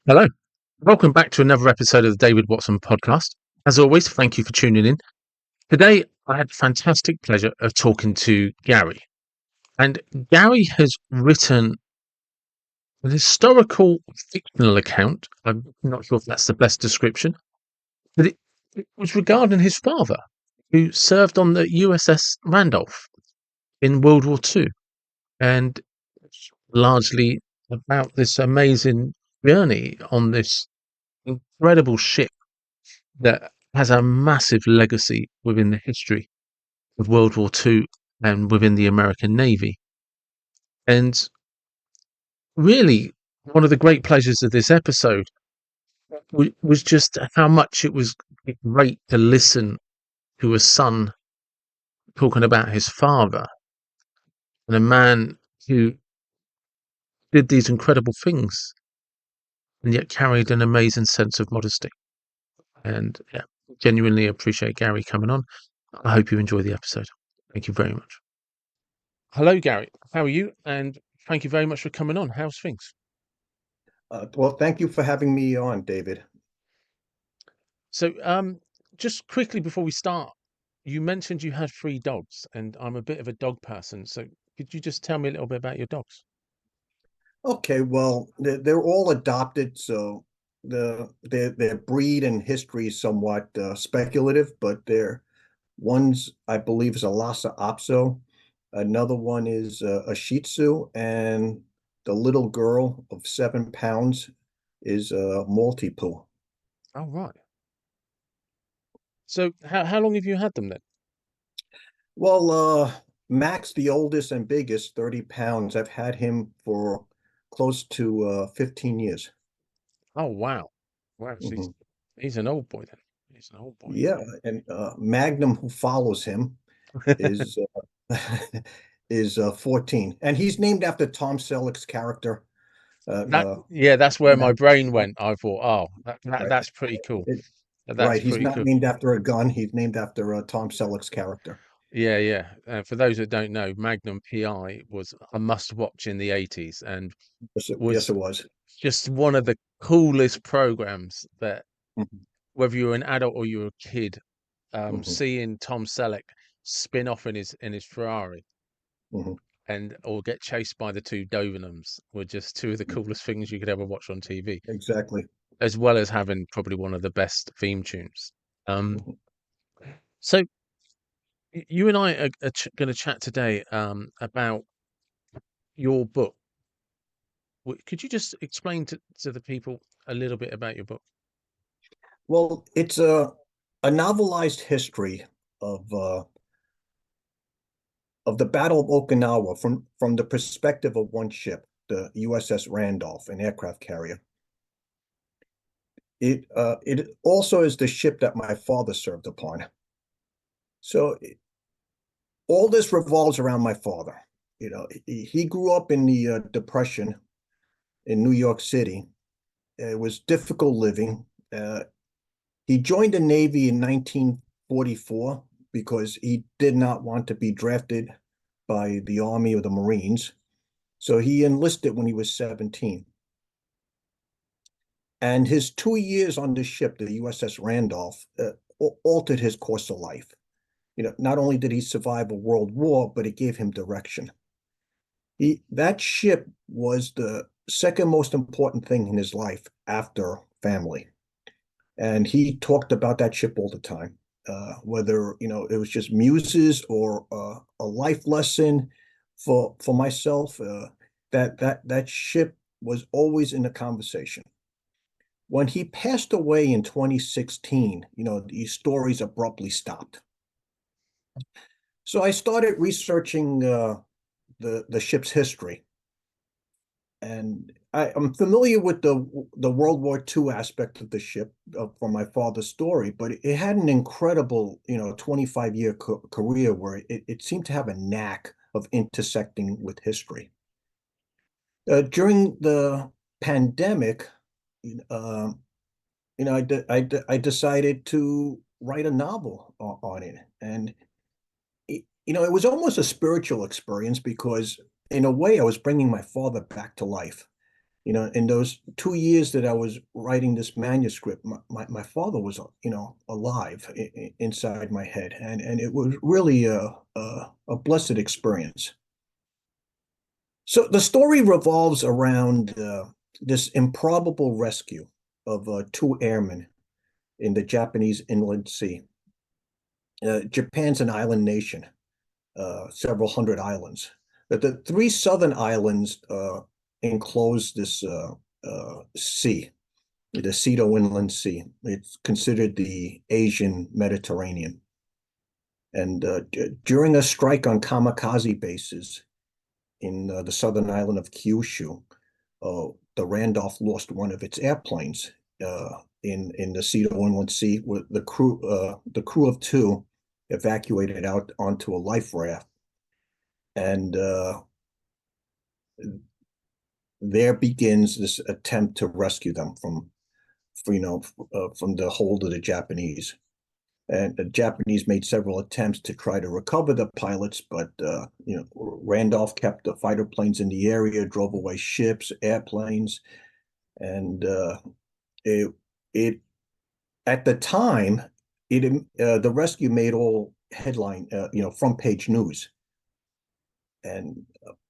Hello. Welcome back to another episode of the David Watson podcast. As always, thank you for tuning in. Today, I had the fantastic pleasure of talking to Gary. And Gary has written an historical fictional account. I'm not sure if that's the best description, but it was regarding his father, who served on the USS Randolph in World War II. And it's largely about this amazing journey on this incredible ship that has a massive legacy within the history of World War II and within the American Navy. And really, one of the great pleasures of this episode was just how much it was great to listen to a son talking about his father and a man who did these incredible things and yet carried an amazing sense of modesty. And yeah, genuinely appreciate Gary coming on. I hope you enjoy the episode. Thank you very much. Hello, Gary. How are you? And thank you very much for coming on. How's things? Well, thank you for having me on, David. So, just quickly before we start, you mentioned you had three dogs, and I'm a bit of a dog person. So, could you just tell me a little bit about your dogs? Okay, well, they're all adopted, so their breed and history is somewhat speculative, but they're one's I believe is a Lhasa Apso, another one is a Shih Tzu, and the little girl of 7 pounds is a Maltipoo. Oh, right. So, how long have you had them then? Well, Max, the oldest and biggest, 30 pounds. I've had him for close to 15 years. Oh, wow. Wow. So Mhm. he's an old boy then. He's an old boy. Yeah, and Magnum, who follows him, is is 14, and he's named after Tom Selleck's character. That yeah, that's where my Magnum. brain went. I thought, oh, Right, that's pretty cool. It- That's right. He's pretty not cool. named after a gun. He's named after Tom Selleck's character. Yeah, yeah. For those that don't know, Magnum PI was a must-watch in the 80s and Yes, was it was. just one of the coolest programs that, Mhm, whether you were an adult or you were a kid, mhm, seeing Tom Selleck spin off in his Ferrari mhm, and or get chased by the two Dobermans were just two of the mhm. coolest things you could ever watch on TV, Exactly. as well as having probably one of the best theme tunes. Um, Mhm. so you and I are going to chat today about your book. Could you just explain to the people a little bit about your book? Well, it's a novelized history of uh, of the Battle of Okinawa from the perspective of one ship, the USS Randolph, an aircraft carrier. It also is the ship that my father served upon. So all this revolves around my father. He grew up in the Depression in New York City. It was difficult living. He joined the Navy in 1944 because he did not want to be drafted by the Army or the Marines. So he enlisted when he was 17. And his 2 years on this ship, the USS Randolph, altered his course of life. Not only did he survive a world war, but it gave him direction. That ship was the second most important thing in his life after family. And he talked about that ship all the time. Whether it was just muses or a life lesson for myself, that ship was always in the conversation. When he passed away in 2016, these stories abruptly stopped. So I started researching the ship's history, and I'm familiar with the World War II aspect of the ship from my father's story, but it had an incredible, 25-year career where it seemed to have a knack of intersecting with history. During the pandemic, uh, I decided to write a novel on it, and it was almost a spiritual experience because, in a way, I was bringing my father back to life. In those 2 years that I was writing this manuscript, my father was, alive inside my head, and it was really a blessed experience. So the story revolves around this improbable rescue of two airmen in the Japanese Inland Sea. Japan's an island nation, several hundred islands. But the three southern islands enclose this sea, the Seto Inland Sea. It's considered the Asian Mediterranean. And during a strike on kamikaze bases in the southern island of Kyushu, the Randolph lost one of its airplanes in the Seto Inland Sea. With the crew of two evacuated out onto a life raft, and there begins this attempt to rescue them from the hold of the Japanese. And the Japanese made several attempts to try to recover the pilots, but Randolph kept the fighter planes in the area, drove away ships, airplanes, and it at the time the rescue made all headline front page news. And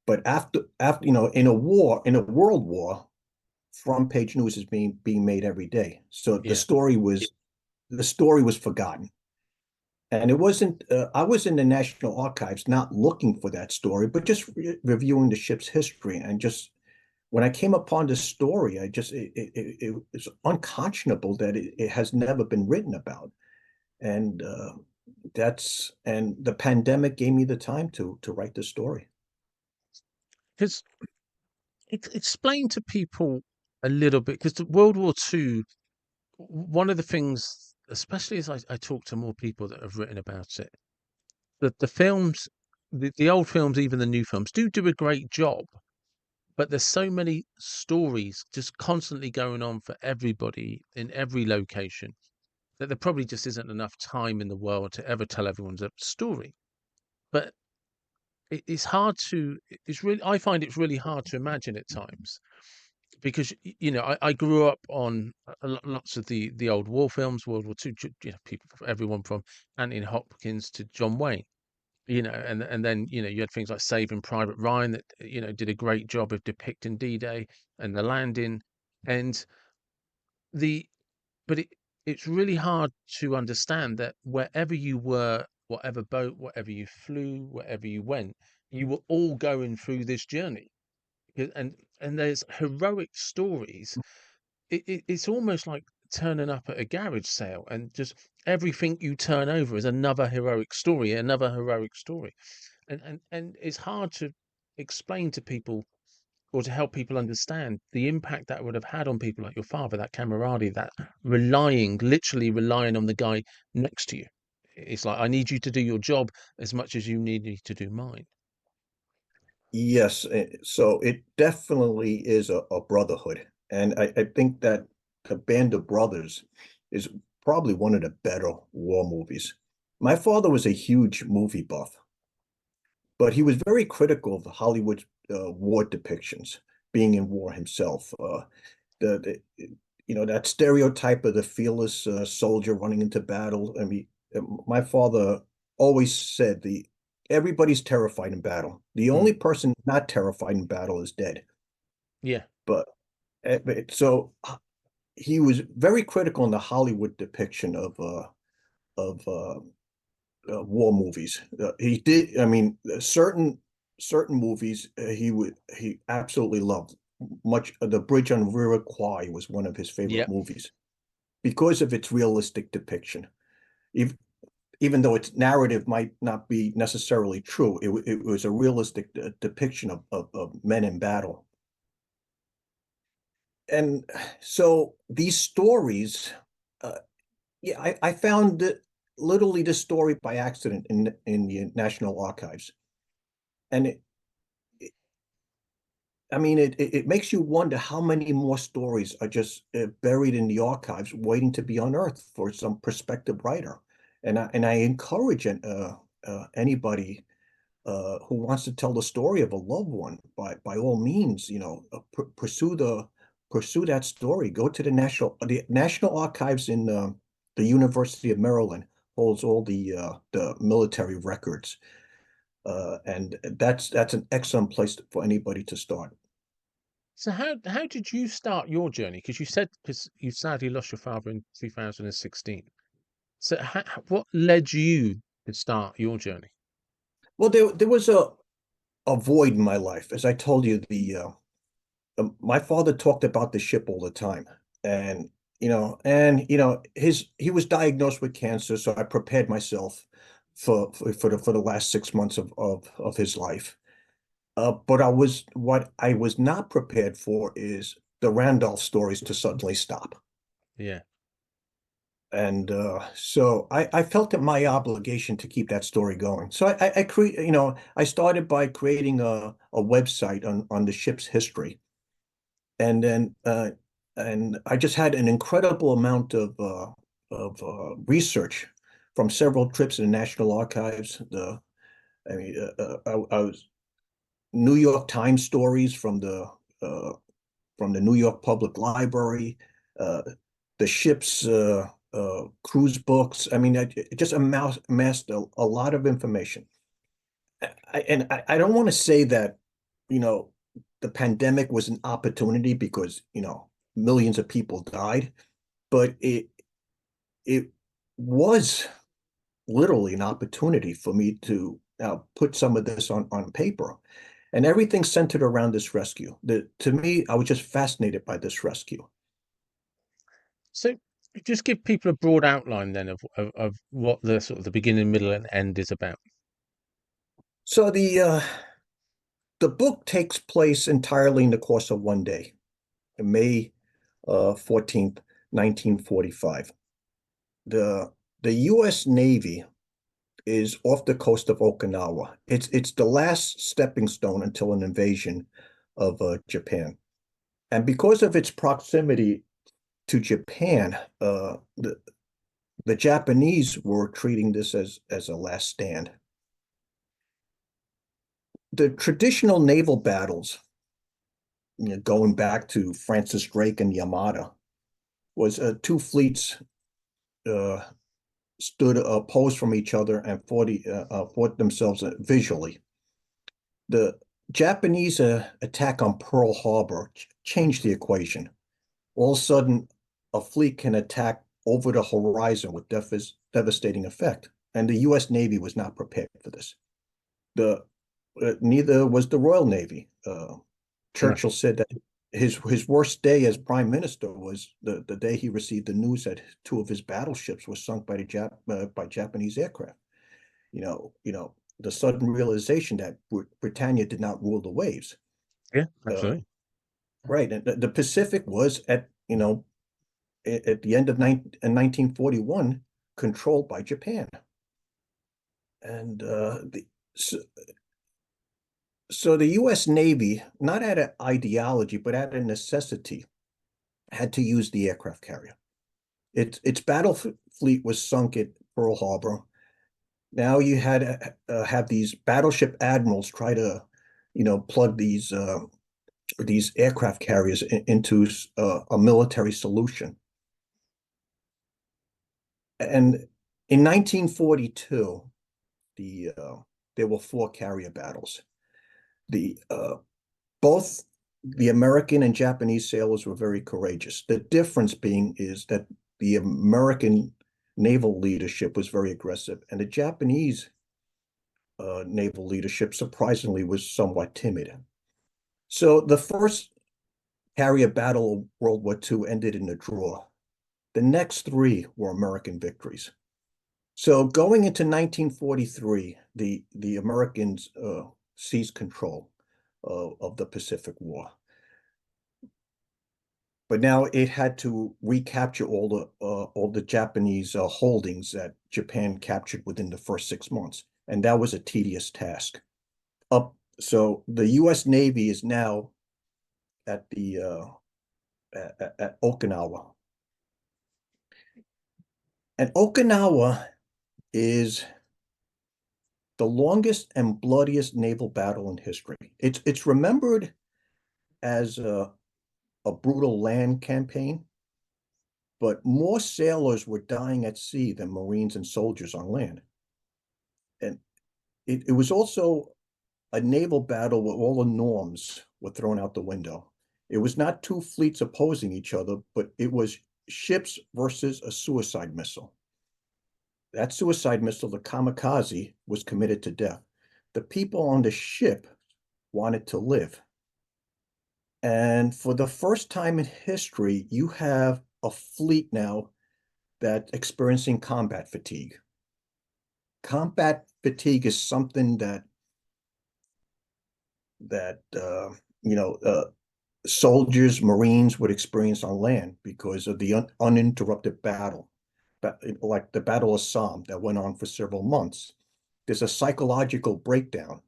but after in a world war, front page news is being made every day. So the story was forgotten. And it wasn't, I was in the National Archives not looking for that story, but just reviewing the ship's history. And just when I came upon this story, it was unconscionable that it has never been written about. And the pandemic gave me the time to write this story. Because explain to people a little bit, because World War II, one of the things, especially as I talk to more people that have written about it, that the films, the old films, even the new films, do a great job, but there's so many stories just constantly going on for everybody in every location that there probably just isn't enough time in the world to ever tell everyone's story. But it's hard to, I find it's really hard to imagine at times, because I grew up on lots of the old war films, World War II. People, everyone from Anthony Hopkins to John Wayne. And then you had things like Saving Private Ryan that did a great job of depicting D-Day and the landing, and the but it's really hard to understand that wherever you were, whatever boat, whatever you flew, wherever you went, you were all going through this journey. And there's heroic stories. It's almost like turning up at a garage sale, and just everything you turn over is another heroic story, and it's hard to explain to people, or to help people understand the impact that would have had on people like your father, that camaraderie, that literally relying on the guy next to you. It's like, I need you to do your job as much as you need me to do mine. Yes, so it definitely is a brotherhood. And I think that the Band of Brothers is probably one of the better war movies. My father was a huge movie buff, but he was very critical of the Hollywood war depictions, being in war himself. That stereotype of the fearless soldier running into battle. I mean, my father always said everybody's terrified in battle. The only person not terrified in battle is dead. Yeah. But so he was very critical in the Hollywood depiction of war movies. He did. I mean, certain movies he absolutely loved. Much The Bridge on River Kwai was one of his favorite movies because of its realistic depiction. Even though its narrative might not be necessarily true, it was a realistic depiction of men in battle. And so these stories, I found literally this story by accident in the National Archives. And it makes you wonder how many more stories are just buried in the archives waiting to be unearthed for some prospective writer. And I encourage anybody who wants to tell the story of a loved one, by all means, pursue the pursue that story. Go to the National Archives in the University of Maryland holds all the military records, and that's an excellent place for anybody to start. So how did you start your journey? Because you said because you sadly lost your father in 2016. So what led you to start your journey? Well, there was a void in my life. As I told you, my father talked about the ship all the time, and he was diagnosed with cancer, so I prepared myself for the last 6 months of his life. But what I was not prepared for is the Randolph stories to suddenly stop. Yeah. And so I felt it my obligation to keep that story going. So I started by creating a website on the ship's history. And then and I just had an incredible amount of research from several trips to the National Archives. I mean, I was New York Times stories from the New York Public Library, uh, the ship's cruise books. I mean, it just amassed a lot of information. And I don't want to say that, you know, the pandemic was an opportunity because, millions of people died, but it was literally an opportunity for me to put some of this on paper. And everything centered around this rescue. To me, I was just fascinated by this rescue. So just give people a broad outline then of what the sort of the beginning, middle, and end is about. So the book takes place entirely in the course of one day, May 14th, 1945. The the U.S. Navy is off the coast of Okinawa. It's the last stepping stone until an invasion of Japan. And because of its proximity to Japan, the Japanese were treating this as a last stand. The traditional naval battles, going back to Francis Drake and Yamada, was two fleets uh, stood opposed from each other and fought themselves visually. The Japanese attack on Pearl Harbor changed the equation. All of a sudden, a fleet can attack over the horizon with devastating effect, and the U.S. Navy was not prepared for this. The Neither was the Royal Navy. No. Churchill said that his worst day as prime minister was the day he received the news that two of his battleships were sunk by Japanese aircraft. The sudden realization that Britannia did not rule the waves. Yeah, Uh, absolutely. right, and the Pacific was at the end of 1941 controlled by Japan, and so the U.S. Navy, not out of ideology but out of necessity, had to use the aircraft carrier. Its battle fleet was sunk at Pearl Harbor. Now you had to have these battleship admirals try to, plug these aircraft carriers into a military solution. And in 1942, there were four carrier battles. The Both the American and Japanese sailors were very courageous. The difference being is that the American naval leadership was very aggressive, and the Japanese naval leadership, surprisingly, was somewhat timid. So the first carrier battle of World War II ended in a draw. The next three were American victories. So going into 1943, the Americans seized control of the Pacific War. But now it had to recapture all the Japanese holdings that Japan captured within the first 6 months, and that was a tedious task. So the U.S. Navy is now at the at Okinawa, and Okinawa is the longest and bloodiest naval battle in history. It's remembered as a brutal land campaign, but more sailors were dying at sea than Marines and soldiers on land. And it was also a naval battle where all the norms were thrown out the window. It was not two fleets opposing each other, but it was ships versus a suicide missile. That suicide missile, the Kamikaze, was committed to death. The people on the ship wanted to live. And for the first time in history, you have a fleet now that's experiencing combat fatigue. Combat fatigue is something that soldiers, Marines would experience on land because of the uninterrupted battle, like the Battle of Somme that went on for several months. There's a psychological breakdown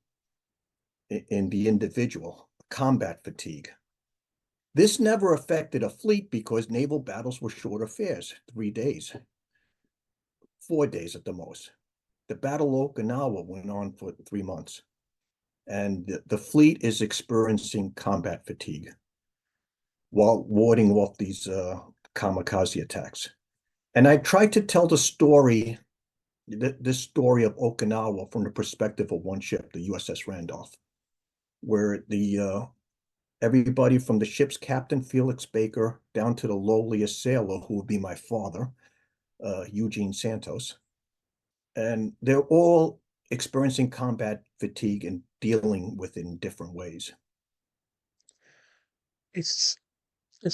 in the individual, combat fatigue. This never affected a fleet because naval battles were short affairs, 3 days, 4 days at the most. The Battle of Okinawa went on for 3 months, and the fleet is experiencing combat fatigue while warding off these kamikaze attacks. And I tried to tell the story, this story of Okinawa from the perspective of one ship, the USS Randolph, where everybody from the ship's captain, Felix Baker, down to the lowliest sailor, who would be my father, Eugene Santos, and they're all experiencing combat fatigue and dealing with it in different ways. It's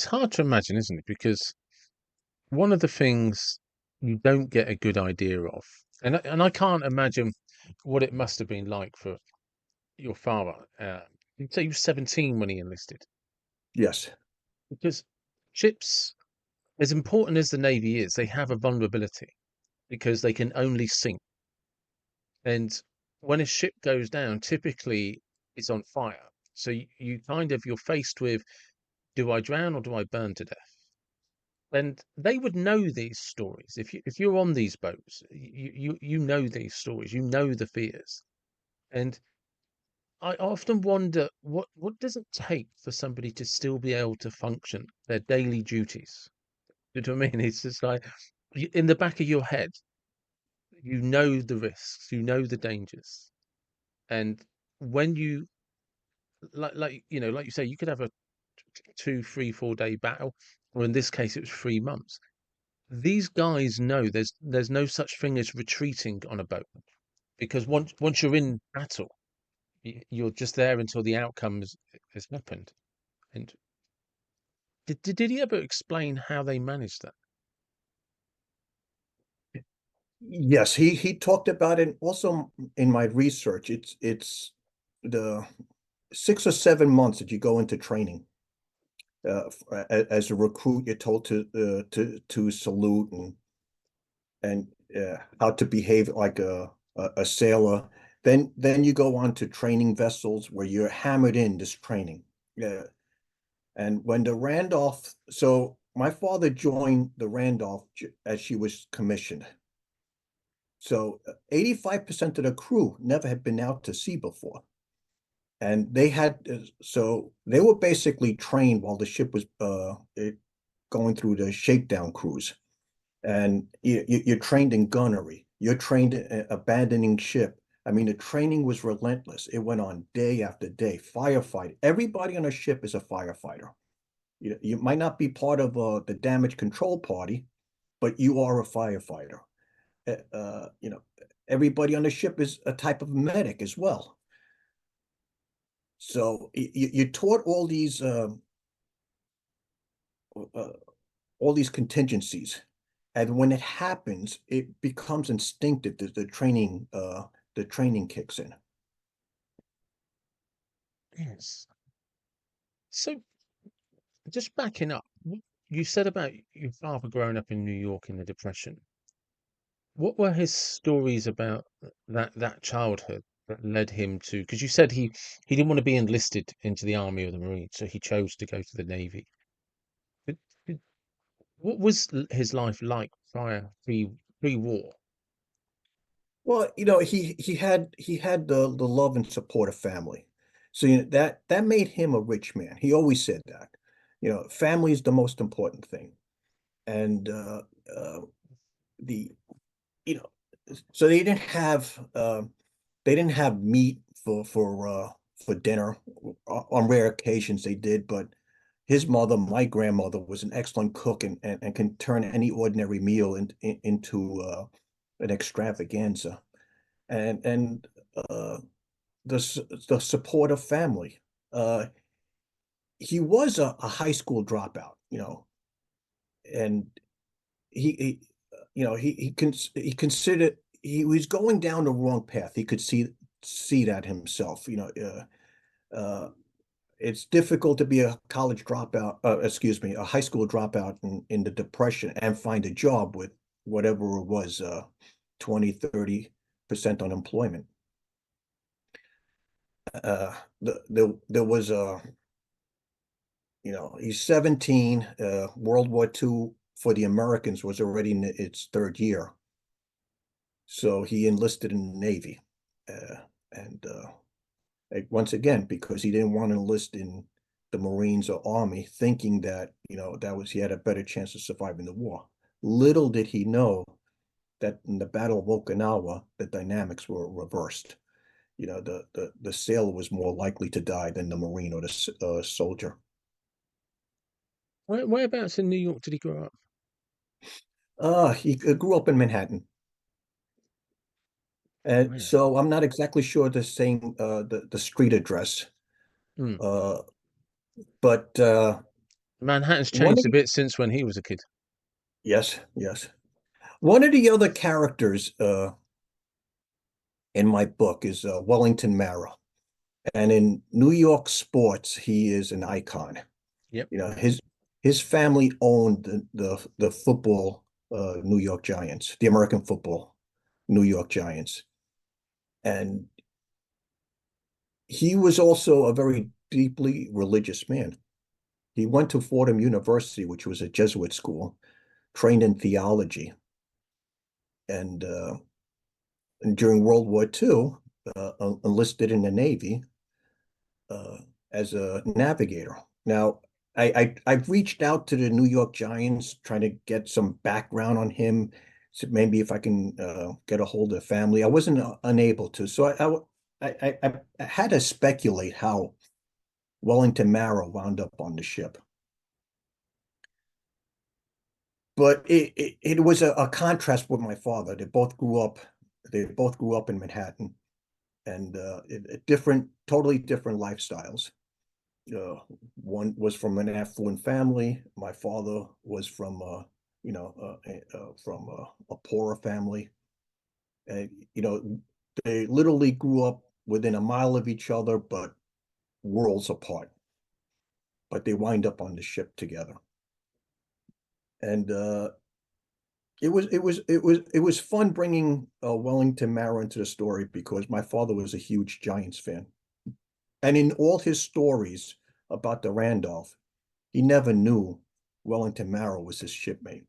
hard to imagine, isn't it? Because one of the things you don't get a good idea of, and I can't imagine what it must have been like for your father. You'd say he was 17 when he enlisted, Yes. because ships, as important as the Navy is, they have a vulnerability because they can only sink. And when a ship goes down, typically it's on fire. So you're faced with, do I drown or do I burn to death? And they would know these stories. If you're on these boats, you know these stories, you know the fears. And I often wonder what does it take for somebody to still be able to function their daily duties? You know what I mean? It's just like in the back of your head, you know the risks, you know the dangers. And when you like you say, you could have a 2, 3, 4 day battle, or in this case, it was 3 months. These guys know there's no such thing as retreating on a boat because once you're in battle, you're just there until the outcome has happened. And did he ever explain how they managed that? Yes, he talked about it also in my research. It's the 6 or 7 months that you go into training. As a recruit, you're told to salute and how to behave like a sailor. Then you go on to training vessels where you're hammered in this training. Yeah. And when the Randolph, so my father joined the Randolph as she was commissioned. So 85% of the crew never had been out to sea before. And so they were basically trained while the ship was going through the shakedown cruise. And you're trained in gunnery. You're trained in abandoning ship. I mean, the training was relentless. It went on day after day. Firefight. Everybody on a ship is a firefighter. You might not be part of the damage control party, but you are a firefighter. You know, everybody on the ship is a type of medic as well. So you're taught all these contingencies, and when it happens, it becomes instinctive. The training kicks in. Yes. So just backing up, you said about your father growing up in New York in the Depression. What were his stories about that childhood that led him to? Because you said he didn't want to be enlisted into the army or the marine, so he chose to go to the navy. But, but what was his life like prior pre-war? Well, he had the love and support of family, so that made him a rich man. He always said that. family is the most important thing. And the you know so they didn't have meat for dinner. On rare occasions they did, but his mother, my grandmother, was an excellent cook, and can turn any ordinary meal into an extravaganza. And uh, the support of family. Uh, he was a high school dropout, and he he considered he was going down the wrong path. He could see that himself. It's difficult to be a college dropout, excuse me, a high school dropout in the Depression and find a job with whatever it was, 20, 30% unemployment. There was he's 17. World War II for the Americans was already in its third year. So he enlisted in the Navy. And once again, because he didn't want to enlist in the Marines or Army, thinking that, he had a better chance of surviving the war. Little did he know that in the Battle of Okinawa, the dynamics were reversed. The sailor was more likely to die than the Marine or the soldier. Whereabouts in New York did he grow up? He grew up in Manhattan. And Where? so I'm not exactly sure the street address. Hmm. Uh, but Manhattan's one changed of a the, bit since when he was a kid. yes, yes. One of the other characters in my book is Wellington Mara. And in New York sports, he is an icon. Yep. His family owned the football New York Giants, the American football New York Giants. And he was also a very deeply religious man. He went to Fordham University, which was a Jesuit school, trained in theology. And, and during World War II, enlisted in the Navy uh, as a navigator. Now, I've reached out to the New York Giants trying to get some background on him, so maybe if I can get a hold of the family. I wasn't unable to, so I had to speculate how Wellington Mara wound up on the ship. But it was a contrast with my father. They both grew up in Manhattan, and totally different lifestyles. Uh, One was from an affluent family. My father was from a poorer family. And, they literally grew up within a mile of each other, but worlds apart. But they wind up on the ship together. And it was fun bringing Wellington Mara into the story because my father was a huge Giants fan. And in all his stories about the Randolph, he never knew Wellington Mara was his shipmate.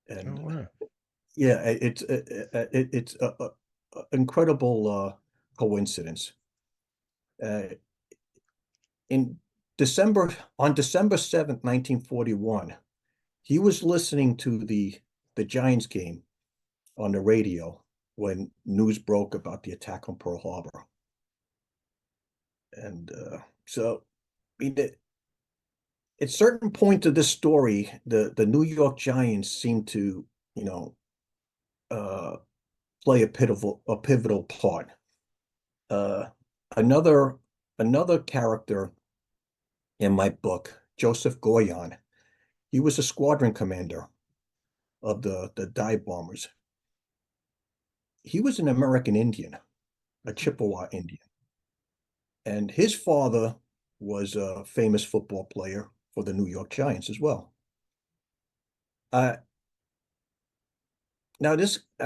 Oh, And wow. yeah, it's a incredible coincidence. Uh, in on December 7th, 1941, he was listening to the Giants game on the radio when news broke about the attack on Pearl Harbor. And so, I mean, at certain point of this story, the New York Giants seem to, you know, uh, play a pivotal part. Uh, another another character in my book, Joseph Goyon, he was a squadron commander of the dive bombers. He was an American Indian, a Chippewa Indian, and his father was a famous football player for the New York Giants as well. Uh, Now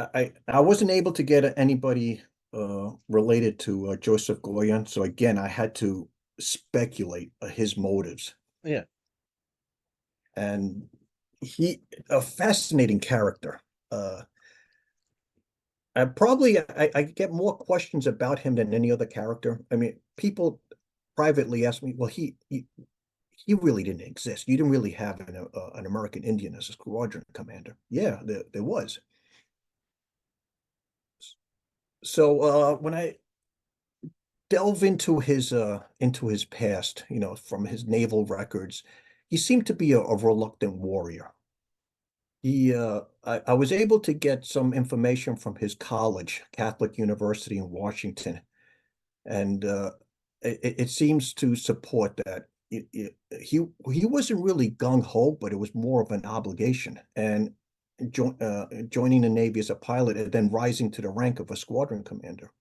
I wasn't able to get anybody related to Joseph Goyen, so again I had to speculate his motives. Yeah. And he a fascinating character. Uh, I get more questions about him than any other character. I mean, people privately ask me, well, he he really didn't exist. You didn't really have an American Indian as a squadron commander. Yeah, there was. So when I delve into his past, from his naval records, he seemed to be a reluctant warrior. I was able to get some information from his college, Catholic University in Washington, and it seems to support that. He wasn't really gung ho, but it was more of an obligation. And joining the Navy as a pilot and then rising to the rank of a squadron commander.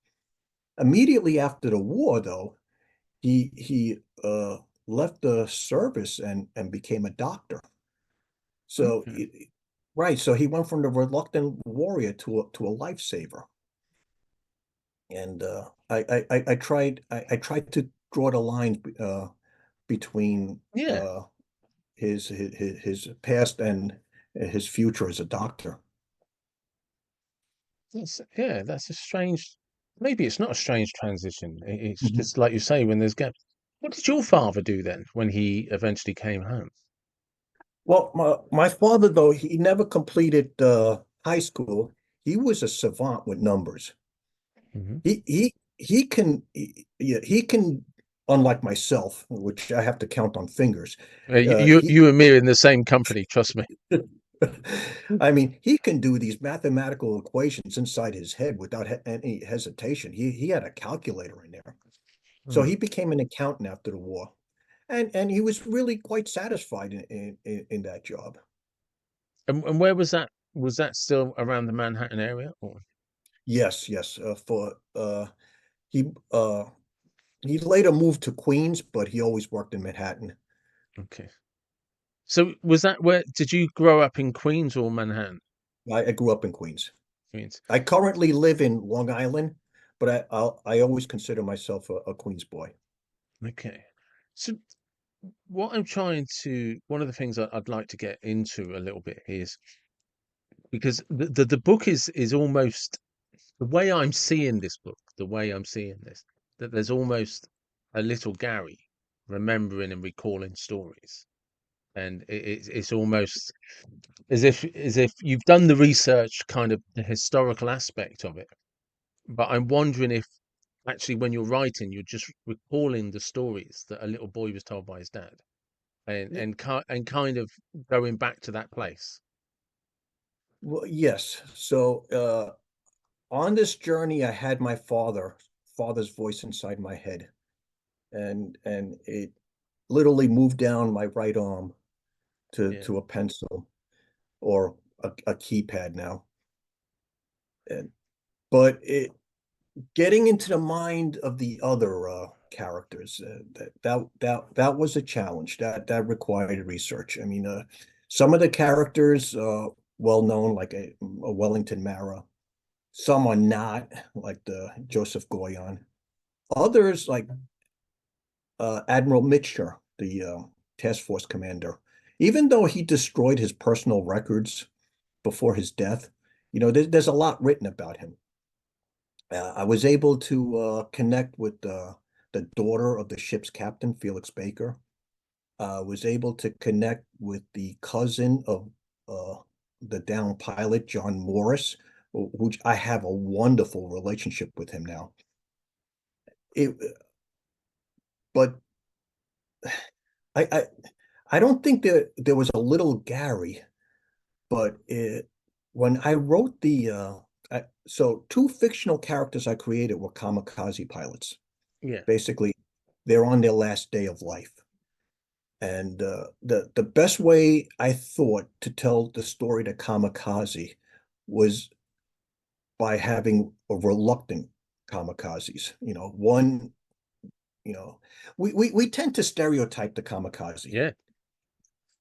Immediately after the war, though, he left the service and became a doctor. So, Okay. right, so he went from the reluctant warrior to a lifesaver. And I tried to draw the lines between Yeah. his past and his future as a doctor. That's a strange. Maybe it's not a strange transition. It's Mhm. just like you say, when there's gaps. What did your father do then when he eventually came home? Well, my father, though, he never completed high school. He was a savant with numbers. Hmm. Yeah, he can, unlike myself, which I have to count on fingers. You He you and me are in the same company. Trust me. I mean, he can do these mathematical equations inside his head without any hesitation. He had a calculator in there. So Mm. he became an accountant after the war. And he was really quite satisfied in that job. And where was that? Was that still around the Manhattan area? Or Yes, yes. For he uh he later moved to Queens, but he always worked in Manhattan. okay. So was that where? Did you grow up in Queens or Manhattan? I grew up in Queens. Queens. I currently live in Long Island, but I always consider myself a Queens boy. Okay. So one of the things I'd like to get into a little bit is because the book is almost the way I'm seeing this book, the way I'm seeing this, that there's almost a little Gary remembering and recalling stories. And it's almost as if you've done the research, kind of the historical aspect of it. But I'm wondering if actually when you're writing, you're just recalling the stories that a little boy was told by his dad, and kind of going back to that place. Well, yes. So on this journey, I had my father's voice inside my head, and it literally moved down my right arm Yeah, to a pencil or a keypad now. And but it getting into the mind of the other characters, that was a challenge. That required research. I mean, some of the characters well known, like a Wellington Mara. Some are not, like the Joseph Goyon. Others, like Admiral Mitchell, the task force commander, even though he destroyed his personal records before his death, there's a lot written about him. I was able to connect with the daughter of the ship's captain, Felix Baker. Was able to connect with the cousin of uh, the downed pilot, John Morris, which I have a wonderful relationship with him now. It, but I, I, I don't think that there was a little Gary, but when I wrote so two fictional characters I created were kamikaze pilots. yeah, Basically, they're on their last day of life. And the best way I thought to tell the story to kamikaze was by having a reluctant kamikazes. One, we tend to stereotype the kamikaze. yeah,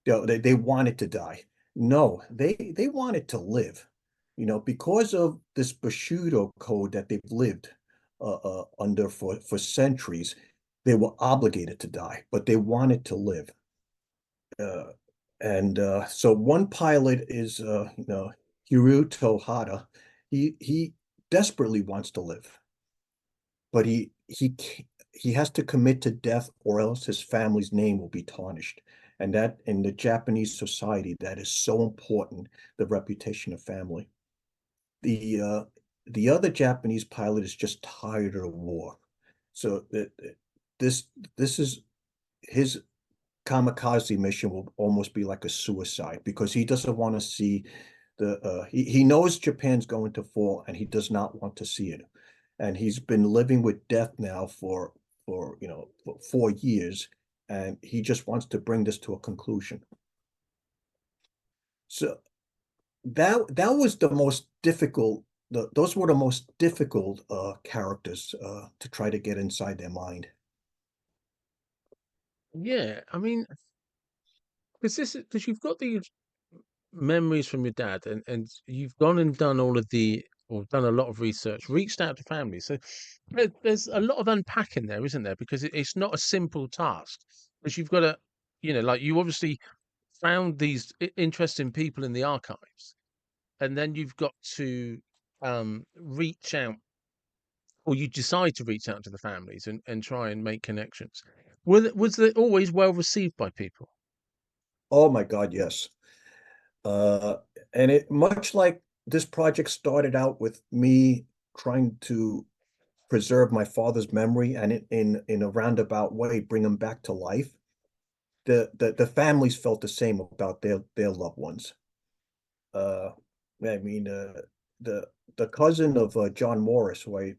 They wanted to die. No, they wanted to live. Because of this Bushido code that they've lived under for centuries, they were obligated to die, but they wanted to live. Uh, and so one pilot is, Hiru Tohada. He desperately wants to live, but he he has to commit to death or else his family's name will be tarnished. And that in the Japanese society, that is so important, the reputation of family. The uh, the other Japanese pilot is just tired of the war. So this this is his kamikaze mission will almost be like a suicide because he doesn't want to see he knows Japan's going to fall and he does not want to see it. And he's been living with death now for 4 years, and he just wants to bring this to a conclusion. So that was the most difficult. Those were the most difficult characters to try to get inside their mind. Yeah, I mean, because you've got these memories from your dad, and you've gone and done all of the or done a lot of research, reached out to families. So there's a lot of unpacking there, isn't there? Because it's not a simple task. Because you've got to, like you obviously found these interesting people in the archives, and then you've got to reach out, or you decide to reach out to the families and try and make connections. Was it always well received by people? Oh my God, yes. Uh, and it much like this project started out with me trying to preserve my father's memory and in a roundabout way bring him back to life. The families felt the same about their loved ones. Uh, I mean, the the cousin of John Morris, who I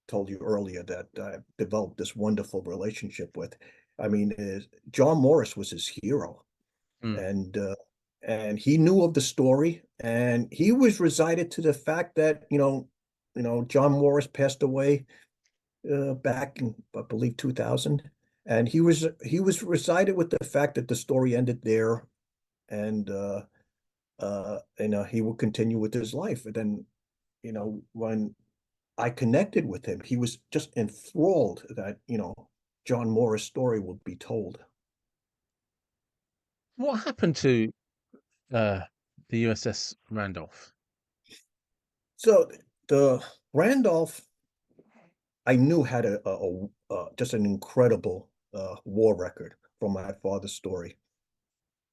told you earlier that I developed this wonderful relationship with. I mean, John Morris was his hero, Mm, and uh, and he knew of the story, and he was resigned to the fact that John Morris passed away back in, I believe, 2000, and he was resigned with the fact that the story ended there, and he will continue with his life. And then, when I connected with him, he was just enthralled that, John Morris' story would be told. what happened to uh, the USS Randolph? So the Randolph, I knew had just an incredible war record from my father's story,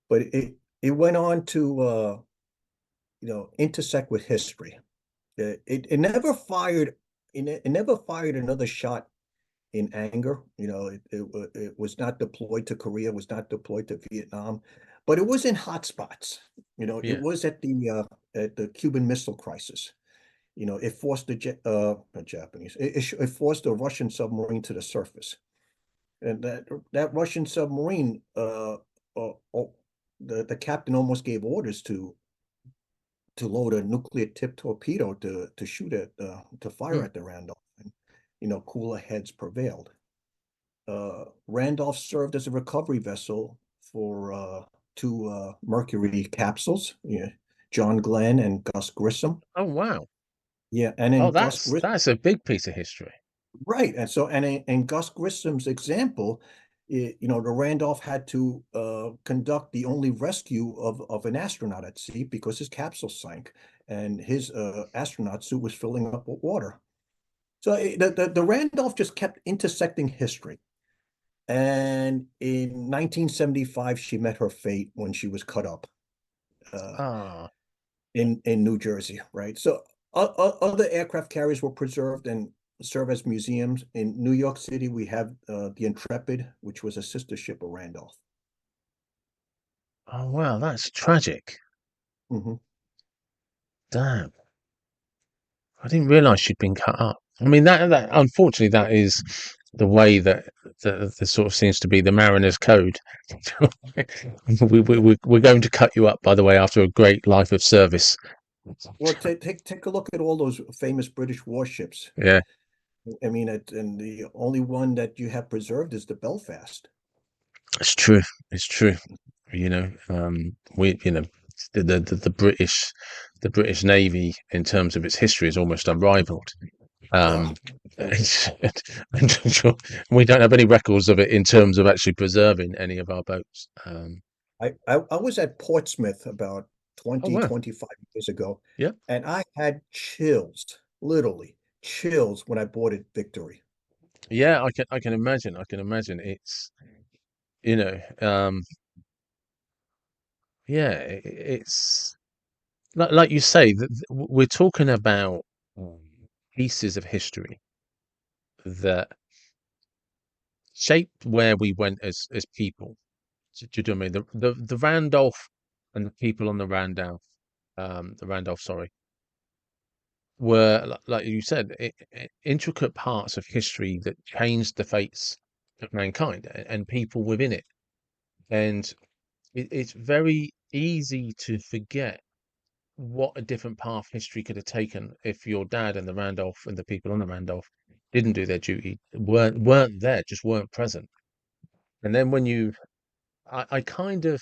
but it went on to intersect with history. It never fired. It never fired another shot in anger. It was not deployed to Korea, was not deployed to Vietnam, but it was in hot spots. It Yeah. was at the Cuban Missile Crisis. It forced the Japanese. It forced a Russian submarine to the surface, and that Russian submarine, oh, the captain almost gave orders to load a nuclear tipped torpedo to shoot at to fire Mm. at the Randolph. And, cooler heads prevailed. Randolph served as a recovery vessel for two Mercury capsules, yeah, John Glenn and Gus Grissom. Oh wow. Yeah, and Oh, in Gus that's Grissom, that's a big piece of history. right, and so in Gus Grissom's example, the Randolph had to conduct the only rescue of an astronaut at sea because his capsule sank, and his astronaut suit was filling up with water. So the Randolph just kept intersecting history. And in 1975, she met her fate when she was cut up uh, Ah, in New Jersey, right? So other aircraft carriers were preserved and serve as museums. In New York City, we have the Intrepid, which was a sister ship of Randolph. oh wow, that's tragic. Mhm. Damn, I didn't realize she'd been cut up. I mean, that unfortunately that is the way that the sort of seems to be the mariner's code. Yeah. We're going to cut you up, by the way, after a great life of service. Well, take a look at all those famous British warships. Yeah, I mean, and the only one that you have preserved is the Belfast. it's true. It's true. We the British Navy in terms of its history is almost unrivaled. Oh, Um, it's, I'm sure we don't have any records of it in terms of actually preserving any of our boats. I was at Portsmouth about Oh 20, wow, 25 years ago, yeah. and I had chills, literally chills when I boarded Victory. Yeah, I can imagine. I can imagine. It's you know, yeah, it's like you say that we're talking about pieces of history that shaped where we went as people. Do you know what I mean? The Randolph and the people on the Randolph, sorry, were like you said, intricate parts of history that changed the fates of mankind and people within it. And it's very easy to forget what a different path history could have taken if your dad and the Randolph and the people on the Randolph didn't do their duty, weren't there, just weren't present. And then when I kind of,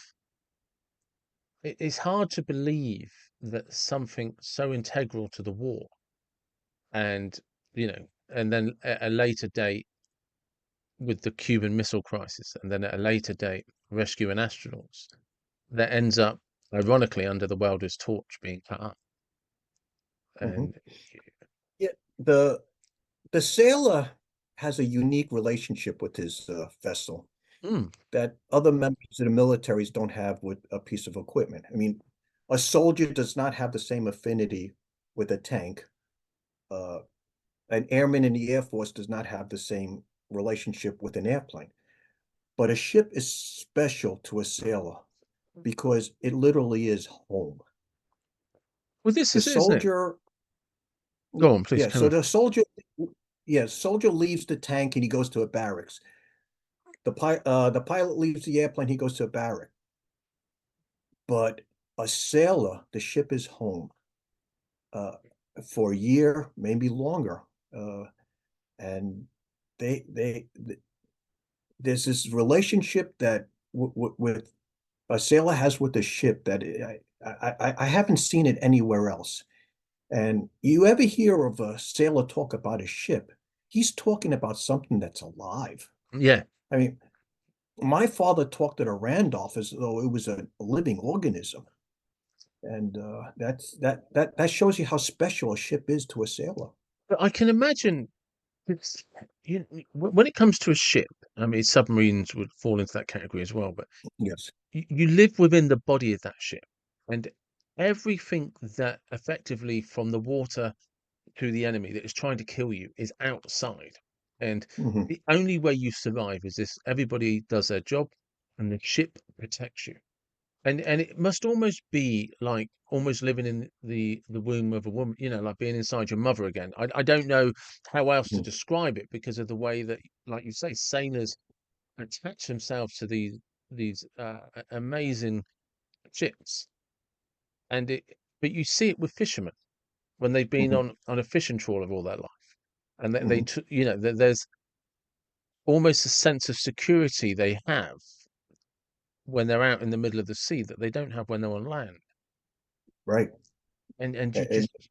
it's hard to believe that something so integral to the war and, and then at a later date with the Cuban Missile Crisis, and then at a later date rescuing astronauts, that ends up ironically under the welder's torch being cut up. Mhm. And Yeah, the sailor has a unique relationship with his vessel mm, that other members of the militaries don't have with a piece of equipment. I mean, a soldier does not have the same affinity with a tank. Uh, an airman in the Air Force does not have the same relationship with an airplane. But a ship is special to a sailor because it literally is home. well, this The is it, isn't it? soldier, Go on, please yeah, carry so on. soldier leaves the tank and he goes to a barracks. The pilot leaves the airplane, he goes to a barrack. But a sailor, the ship is home uh, for a year, maybe longer. Uh, and they there's this relationship that with a sailor has with the ship that I haven't seen it anywhere else. And you ever hear of a sailor talk about a ship? He's talking about something that's alive. Yeah, I mean, my father talked to the Randolph as though it was a living organism. And that shows you how special a ship is to a sailor. but I can imagine it's, when it comes to a ship, I mean, submarines would fall into that category as well, but Yes. you live within the body of that ship, and everything that effectively from the water to the enemy that is trying to kill you is outside. And Hmm. the only way you survive is this everybody does their job and the ship protects you. And it must almost be like almost living in the womb of a woman, like being inside your mother again. I don't know how else to describe it because of the way that, like you say, sailors attach themselves to these amazing ships. And but you see it with fishermen when they've been Hmm. on a fishing trawler all their life, and Hmm. there's almost a sense of security they have when they're out in the middle of the sea that they don't have when they're on land. Right. And you It, just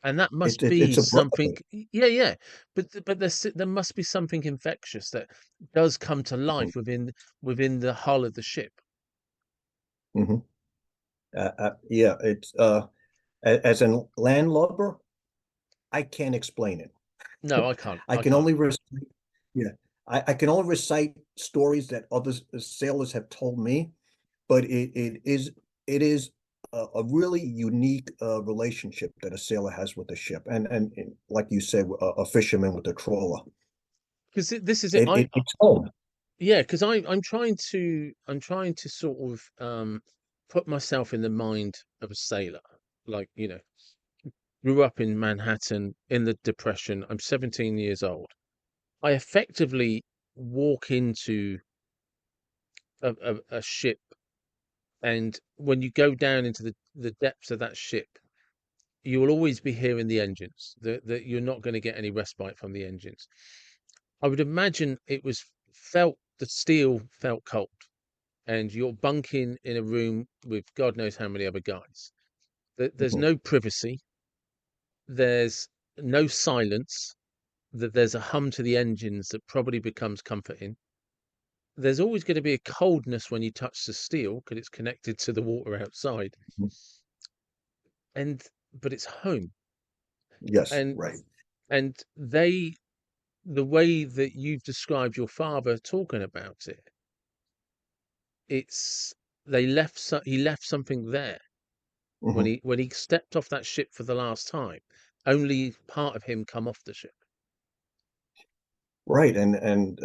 and that must be it's a something. brotherhood. Yeah, but there must be something infectious that does come to life within the hull of the ship. Hmm. Yeah, as a landlubber, I can't explain No, it. I can't. I I can can't. only recite, yeah, I can only recite stories that other sailors have told me, but it is a really unique relationship that a sailor has with the ship, and like you said, a fisherman with a trawler. Because this is it. It's home. Yeah, because I'm trying to sort of put myself in the mind of a sailor. Like, grew up in Manhattan in the Depression. I'm 17 years old. I effectively walk into a ship, and when you go down into the depths of that ship, you will always be hearing the engines. That you're not going to get any respite from the engines. I would imagine the steel felt cold, and you're bunking in a room with God knows how many other guys. There's Mhm. no privacy. There's no silence. That there's a hum to the engines that probably becomes comforting. There's always going to be a coldness when you touch the steel because it's connected to the water outside. And but it's home, Yes, and right. and they the way that you've described your father talking about it, it's he left something there Mhm. when he stepped off that ship for the last time. Only part of him come off the ship. Right. And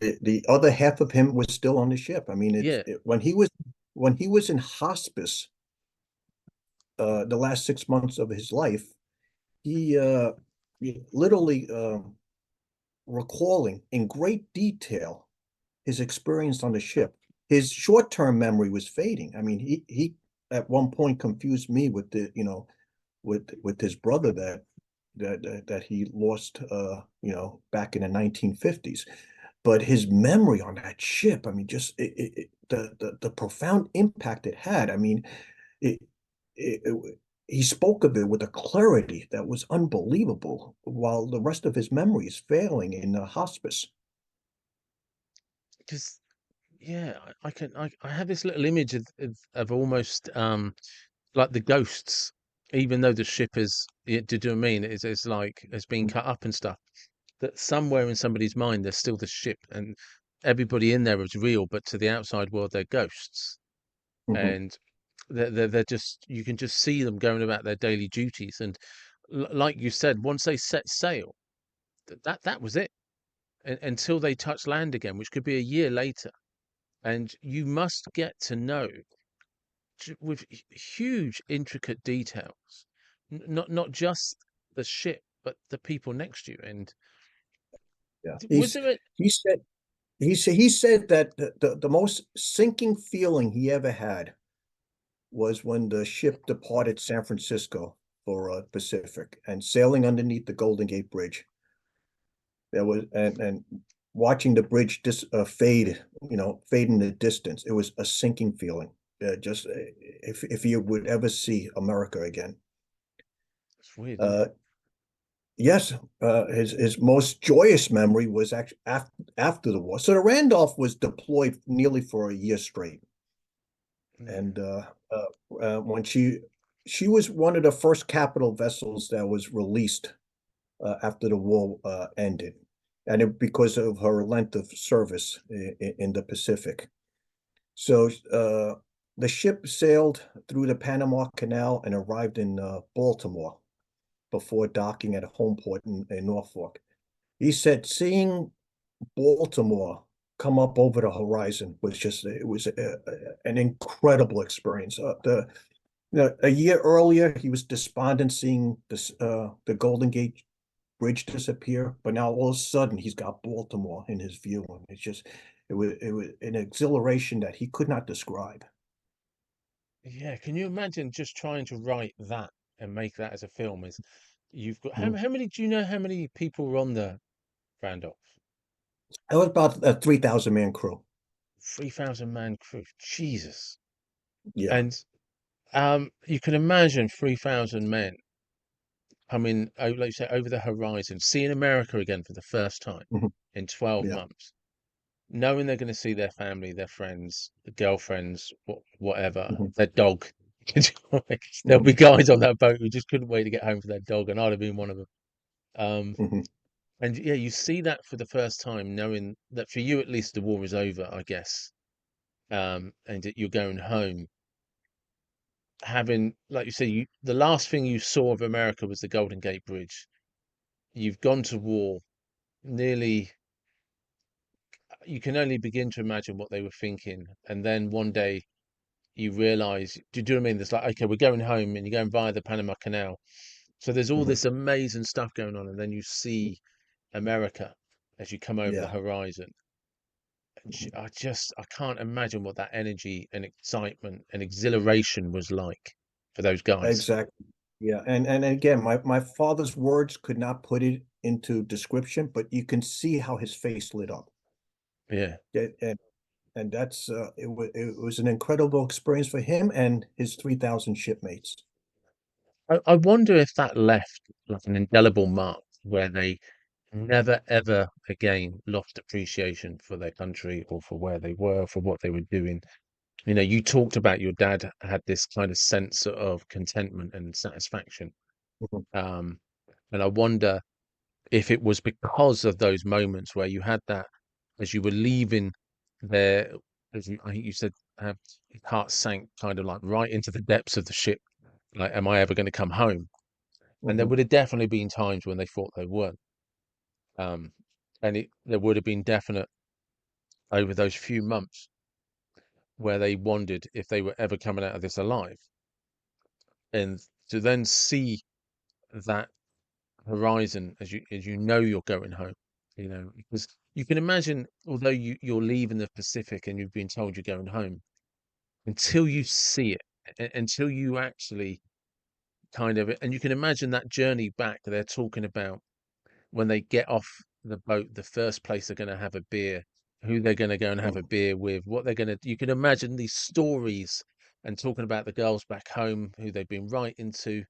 the other half of him was still on the ship. I mean, Yeah, when he was in hospice, the last 6 months of his life, he literally recalling in great detail his experience on the ship. His short-term memory was fading. I mean, he at one point confused me with with his brother that he lost back in the 1950s. But his memory on that ship, I mean, just the profound impact it had. I mean, it, he spoke of it with a clarity that was unbelievable, while the rest of his memory is failing in the hospice. because yeah, I have this little image of almost like the ghosts, even though the ship is, do you know what I mean? It's like it's been cut up and stuff. That somewhere in somebody's mind there's still the ship, and everybody in there is real, but to the outside world they're ghosts, Mhm. and they're just, you can just see them going about their daily duties, and like you said, once they set sail, that was it, until they touch land again, which could be a year later, and you must get to know with huge intricate details, not just the ship but the people next to you. And Yeah, was there a, he said he said that the most sinking feeling he ever had was when the ship departed San Francisco for Pacific and sailing underneath the Golden Gate Bridge. There was and watching the bridge fade, fade in the distance. It was a sinking feeling. Just if you would ever see America again. it's weird, isn't it? Uh, yes, his most joyous memory was actually after the war. So the Randolph was deployed nearly for a year straight, Yeah. and when she was one of the first capital vessels that was released after the war ended, and because of her length of service in the Pacific. So the ship sailed through the Panama Canal and arrived in Baltimore before docking at a home port in Norfolk. He said seeing Baltimore come up over the horizon was just an incredible experience. A year earlier, he was despondent seeing the Golden Gate Bridge disappear, but now all of a sudden he's got Baltimore in his view, and it was an exhilaration that he could not describe. Yeah, can you imagine just trying to write that and make that as a film? Is you've got Mhm. how many, do you know how many people were on the Randolph? It was about a 3,000 man crew. 3,000 man crew. Jesus. Yeah. And you can imagine 3,000 men coming, like you say, over the horizon, seeing America again for the first time Mhm. in 12 Yeah. months, knowing they're going to see their family, their friends, girlfriends, whatever, Mhm. their dog. There'll be Mhm. guys on that boat who just couldn't wait to get home for their dog, and I'd have been one of them. Um, Mhm. and yeah, you see that for the first time, knowing that for you at least the war is over, I guess, and that you're going home, having, like you say, the last thing you saw of America was the Golden Gate Bridge. You've gone to war, nearly. You can only begin to imagine what they were thinking, and then one day you realize, do you know what I mean? There's like, okay, we're going home, and you're going via the Panama Canal. So there's all Mhm. this amazing stuff going on, and then you see America as you come over the Yeah. horizon. And Mhm. I can't imagine what that energy and excitement and exhilaration was like for those guys. Exactly. Yeah. And again, my father's words could not put it into description, but you can see how his face lit up. Yeah. And that's it was an incredible experience for him and his 3,000 shipmates. I wonder if that left like an indelible mark where they never ever again lost appreciation for their country or for where they were, for what they were doing. You know, you talked about your dad had this kind of sense of contentment and satisfaction. Mhm. Um, and I wonder, if it was because of those moments where you had that as you were leaving there, I think you said his heart sank kind of like right into the depths of the ship. Like, am I ever going to come home? And there Hmm. would have definitely been times when they thought they weren't. Um, and there would have been definite over those few months where they wondered if they were ever coming out of this alive. And to then see that horizon as you know you're going home, because you can imagine, although you're leaving the Pacific and you've been told you're going home, until you see it, until you actually kind of, and you can imagine that journey back. They're talking about when they get off the boat, the first place they're going to have a beer, who they're going to go and have a Hmm. beer with, what they're going to. You can imagine these stories and talking about the girls back home who they've been writing to. Uh,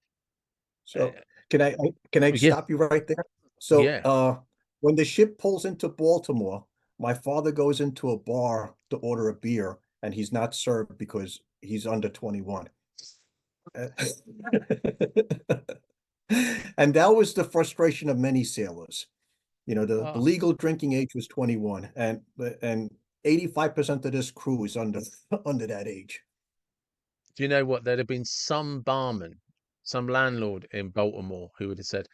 So can I yeah, stop you right there? So yeah. when the ship pulls into Baltimore, my father goes into a bar to order a beer, and he's not served because he's under 21. Uh, And that was the frustration of many sailors. The Oh, legal drinking age was 21, and 85% of this crew is under under that age. do you know what? There'd have been some barman, some landlord in Baltimore who would have said,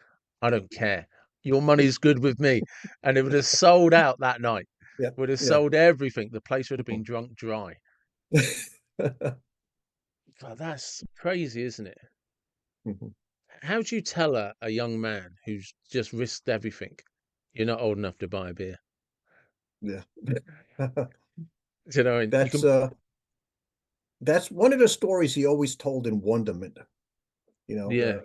"I don't care. Your money's good with me," and it would have sold out that night. Yeah, Would have yeah. sold everything. The place would have been drunk dry. But that's crazy, isn't it? Mhm. How do you tell a young man who's just risked everything, you're not old enough to buy a beer? Yeah. And you That's can, uh that's one of the stories he always told in wonderment, yeah,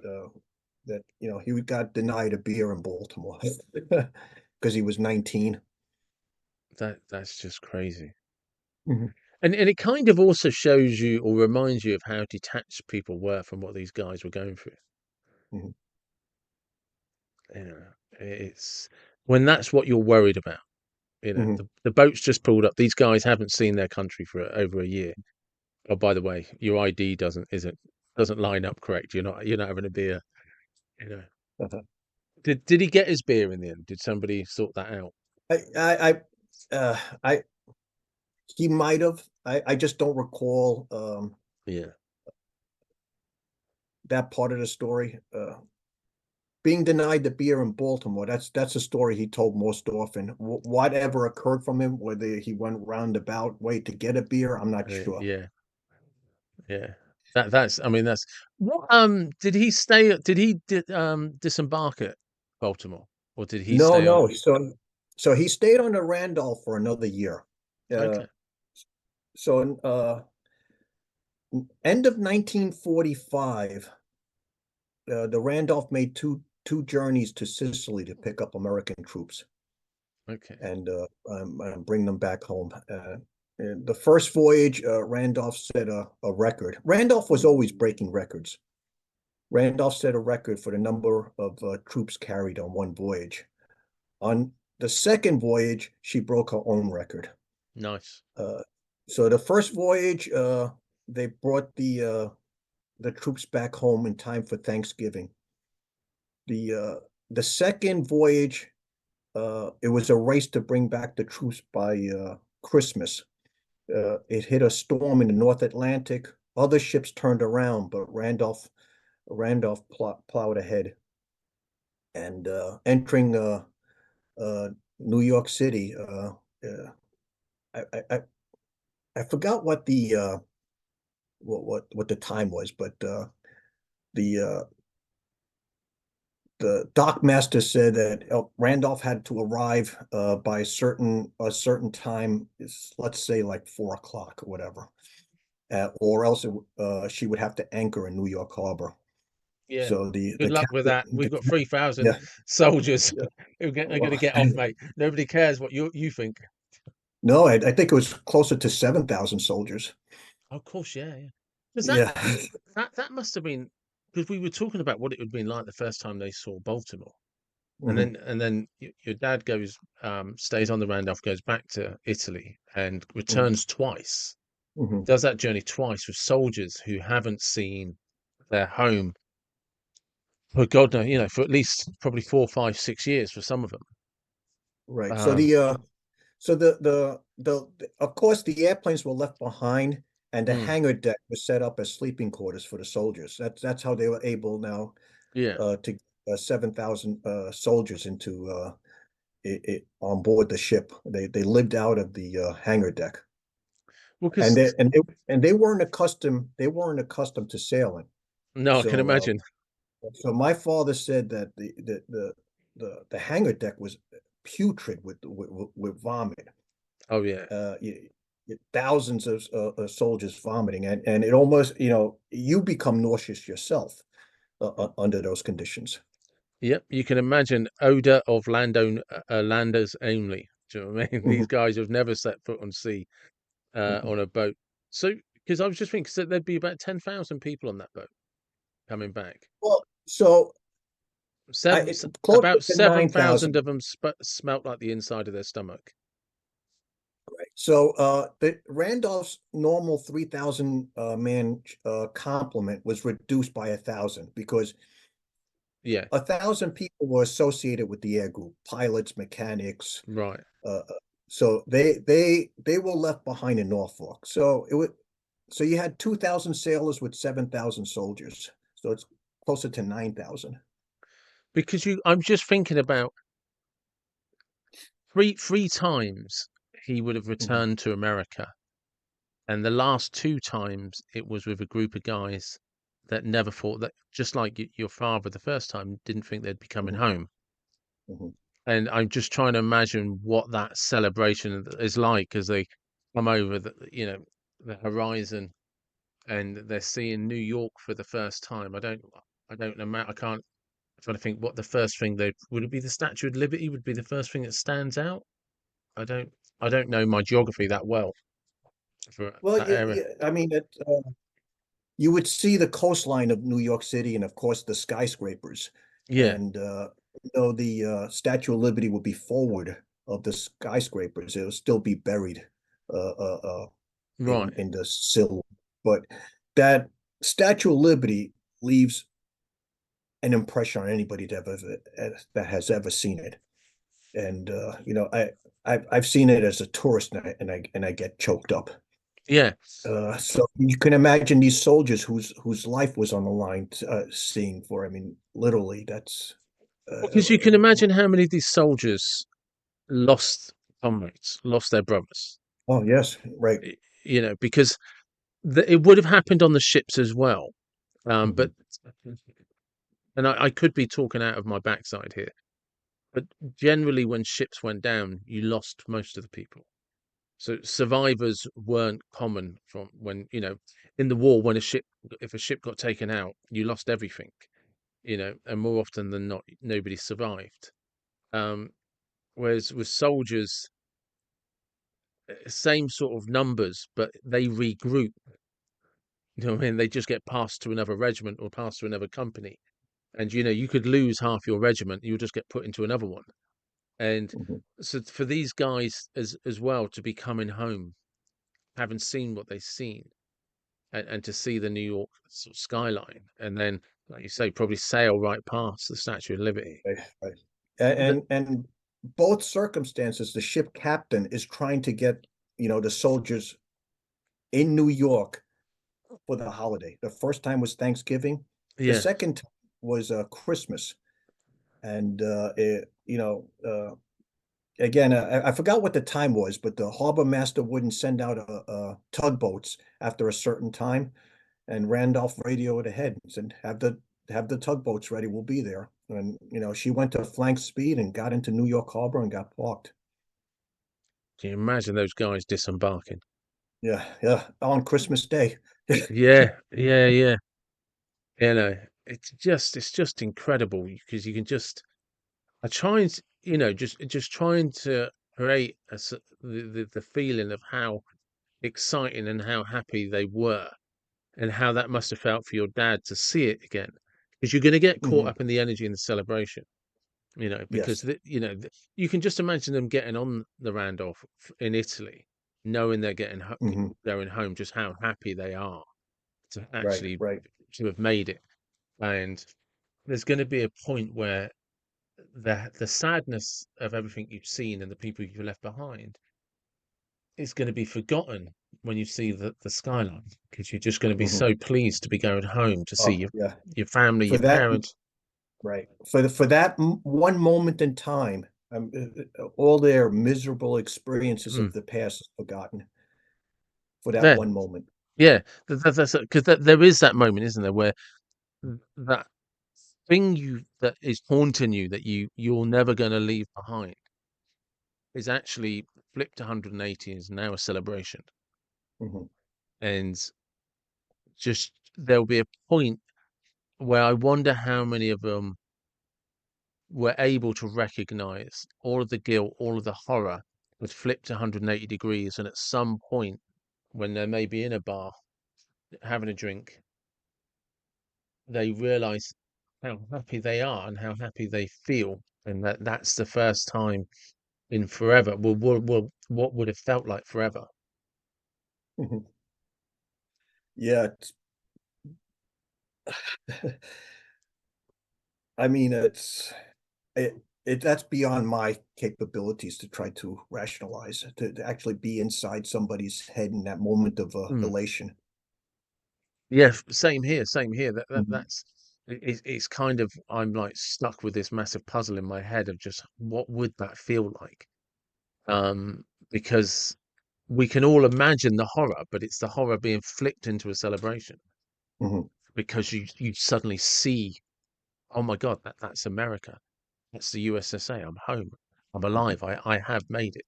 that he got denied a beer in Baltimore because he was 19. that's just crazy. Mhm. And it kind of also shows you or reminds you of how detached people were from what these guys were going through. Mhm. You know, it's when that's what you're worried about. Mhm. The boat's just pulled up. These guys haven't seen their country for over a year. Oh, by the way, your ID doesn't line up correct. You're not having a beer. You know. Uh-huh. Did he get his beer in the end? Did somebody sort that out? I he might have. I just don't recall Yeah. that part of the story. Being denied the beer in Baltimore, that's a story he told most often. Whatever occurred from him, whether he went roundabout way to get a beer, I'm not sure. Yeah. Yeah. That's I mean that's what did he stay did he disembark at Baltimore or did he No, stay on? no. So he stayed on the Randolph for another year. Uh, Okay. so end of 1945, the Randolph made two journeys to Sicily to pick up American troops Okay. and bring them back home. And the first voyage, Randolph set a record. Randolph was always breaking records. Randolph set a record for the number of troops carried on one voyage. On the second voyage, she broke her own record. Nice. Uh, so the first voyage, they brought the troops back home in time for Thanksgiving. The second voyage, it was a race to bring back the troops by Christmas. It hit a storm in the North Atlantic. Other ships turned around, but Randolph plowed ahead and entering uh, New York City. I, I I I forgot what the time was, but the uh, the dock master said that Randolph had to arrive by a certain time, let's say like 4 o'clock or whatever, or else she would have to anchor in New York Harbor. Yeah. So the Good the luck with captain, that. We've got 3,000 yeah, soldiers yeah. who are going to Well, get off, mate. Nobody cares what you think. no, I think it was closer to 7,000 soldiers. Of course, yeah, yeah. Because Yeah. that must have been because we were talking about what it would have been like the first time they saw Baltimore. And Hmm. then your dad goes, stays on the Randolph, goes back to Italy, and Hmm. returns twice. Hmm. Does that journey twice with soldiers who haven't seen their home Oh God, no, for at least probably 4, 5, 6 years for some of them. Right. So Um, of course the airplanes were left behind, and the mm, hangar deck was set up as sleeping quarters for the soldiers. That's how they were able now yeah, to 7,000 soldiers into on board the ship. They lived out of the hangar deck, well, and because they weren't accustomed to sailing. no, I can So imagine. my father said that the hangar deck was putrid with vomit. Oh yeah, uh, Thousands of soldiers vomiting, and it almost, you become nauseous yourself under those conditions. yep. You can imagine odor of landers only. Do you know what I mean? These Mhm, guys have never set foot on sea mhm. on a boat. So, because I was just thinking, so there'd be about 10,000 people on that boat coming back. Well, so Seven, closer about to 7,000 9,000. of them smelt like the inside of their stomach. So the Randolph's normal 3,000 man complement was reduced by 1,000 because Yeah, 1,000 people were associated with the air group, pilots, mechanics. right. So they were left behind in Norfolk. So you had 2,000 sailors with 7,000 soldiers. So it's closer to 9,000. Because I'm just thinking about three times he would have Mhm, returned to America, and the last two times it was with a group of guys that never thought that, just like your father the first time didn't think they'd be coming mhm, home. mhm. And I'm just trying to imagine what that celebration is like as they come over the horizon and they're seeing New York for the first time. I don't know. I can't. I'm trying to think what the first thing they would it be. The Statue of Liberty would be the first thing that stands out. I don't. I don't know my geography that well for Well, that yeah, area. yeah, I mean, you would see the coastline of New York City and, of course, the skyscrapers. Yeah. And the Statue of Liberty would be forward of the skyscrapers. It would still be buried Right. in the sill. But that Statue of Liberty leaves an impression on anybody that has ever seen it. And I've seen it as a tourist, and I get choked up. Yeah. So you can imagine these soldiers whose life was on the line, seeing for. I mean, literally, that's. Because you can imagine how many of these soldiers lost comrades, lost their brothers. Oh yes, right. Because it would have happened on the ships as well. But Mhm, and I could be talking out of my backside here, but generally when ships went down, you lost most of the people. So survivors weren't common from when, in the war, if a ship got taken out, you lost everything, and more often than not, nobody survived. Um, Whereas with soldiers, same sort of numbers, but they regroup. You know what I mean? They just get passed to another regiment or passed to another company. And, you could lose half your regiment, you'll just get put into another one. And mhm. so for these guys as well to be coming home, having seen what they've seen, and to see the New York sort of skyline, and then, like you say, probably sail right past the Statue of Liberty. Right, right. That, And both circumstances, the ship captain is trying to get, the soldiers in New York for the holiday. The first time was Thanksgiving. The yeah, second time was Christmas. And again, I forgot what the time was, but the harbor master wouldn't send out tugboats after a certain time, and Randolph radioed ahead and said, "Have the tugboats ready. We'll be there." And she went to flank speed and got into New York Harbor and got parked. can you imagine those guys disembarking? Yeah, yeah, on Christmas Day. Yeah, yeah, yeah. It's just incredible because you can just I try and just trying to create the feeling of how exciting and how happy they were, and how that must have felt for your dad to see it again, because you're going to get caught Mhm. up in the energy and the celebration, because Yes. you can just imagine them getting on the Randolph in Italy, knowing they're Mhm. going home, just how happy they are to Right, actually right. to have made it. And there's going to be a point where the sadness of everything you've seen and the people you've left behind is going to be forgotten when you see the skyline, because you're just going to be Mhm. so pleased to be going home to see Oh, yeah. your family, For your that, parents. right. For that one moment in time, all their miserable experiences Mm, of the past is forgotten for that there, one moment. yeah, that's because there is that moment, isn't there, where that thing that is haunting you, that you're never going to leave behind, is actually flipped 180, is now a celebration. Mhm. And just there'll be a point where I wonder how many of them were able to recognize all of the guilt, all of the horror was flipped 180 degrees. And at some point, when they're maybe in a bar having a drink, they realize how happy they are and how happy they feel. And that's the first time in forever. What would have felt like forever? Mhm. Yeah, I mean, it, that's beyond my capabilities to try to rationalize, to actually be inside somebody's head in that moment of Mm. elation. Yeah, same here, same here. Mhm. That's it's kind of, I'm like stuck with this massive puzzle in my head of just what would that feel like? Um, because we can all imagine the horror, but it's the horror being flipped into a celebration Mhm. because you suddenly see, oh my God, that's America. That's the USSA. I'm home. I'm Mhm. alive. I have made it.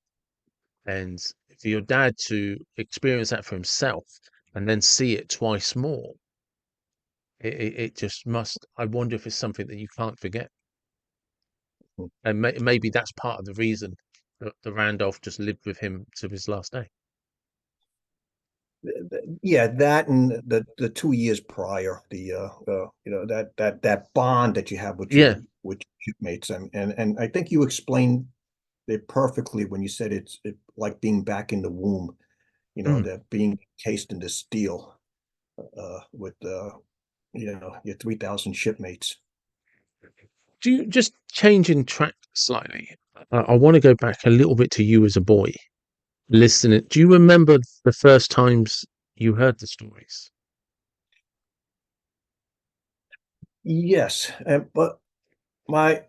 And for your dad to experience that for himself and then see it twice more, it just must. I wonder if it's something that you can't forget. And maybe that's part of the reason that the Randolph just lived with him to his last day. Yeah, that and the 2 years prior, that bond that you have with Yeah. your shipmates, and I think you explained it perfectly when you said it's like being back in the womb, Mm. that being cased into steel, with your 3,000 shipmates. Do you just changing track slightly? I want to go back a little bit to you as a boy listening. Do you remember the first times you heard the stories? Yes, but my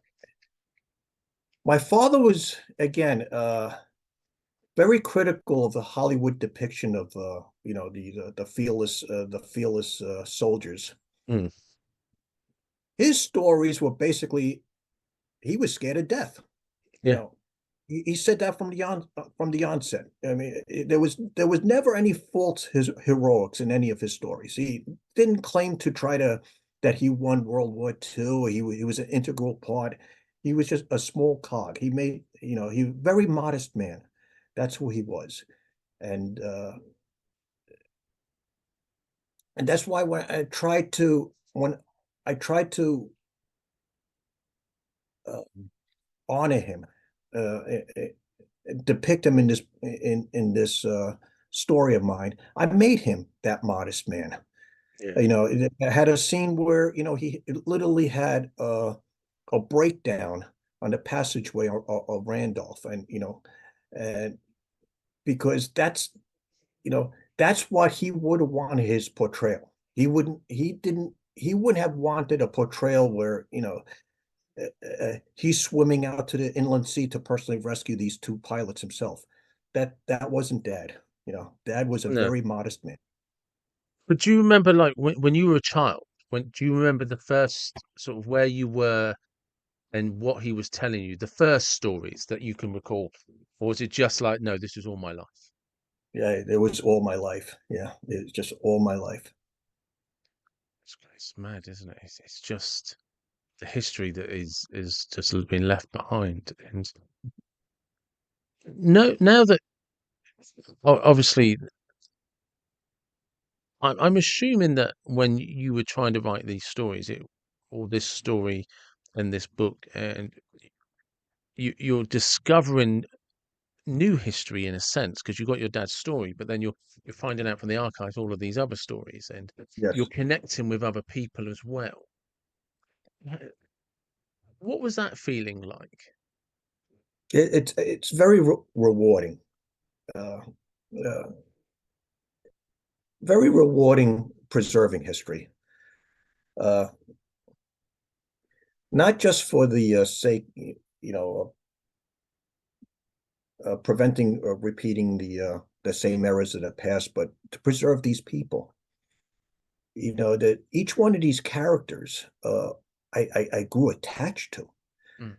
my father was again very critical of the Hollywood depiction of the fearless soldiers. Mm. His stories were basically he was scared of death. You Yeah. know, he said that from the onset. I mean, there was never any false his heroics in any of his stories. He didn't claim to try to that he won World War II. He was an integral part. He was just a small cog. He very modest man. That's who he was. And and that's why when I tried to uh, honor him, uh, depict him in this story of mine, I made him that modest man. Yeah. It had a scene where he literally had a breakdown on the passageway of Randolph, and because you know that's what he would have wanted his portrayal. He wouldn't have wanted a portrayal where he's swimming out to the inland sea to personally rescue these two pilots himself. That wasn't Dad. Dad was a No. very modest man. But do you remember, like, when you were a child? When do you remember the first sort of where you were and what he was telling you? The first stories that you can recall, or was it just like, no, this is all my life? Yeah, it was all my life. Yeah, it's just all my life. It's mad, isn't it? It's just the history that is just been left behind. And no, now that obviously, I'm assuming that when you were trying to write these stories, or this story and this book, and you're discovering new history in a sense, because you got your dad's story, but then you're finding out from the archives all of these other stories, and you're Yes. connecting with other people as well. What was that feeling like? It's very rewarding. Uh, uh, Very rewarding preserving history. Uh, Not just for the sake, preventing or repeating the same errors of the past, but to preserve these people. That each one of these characters, I grew attached to. Mm.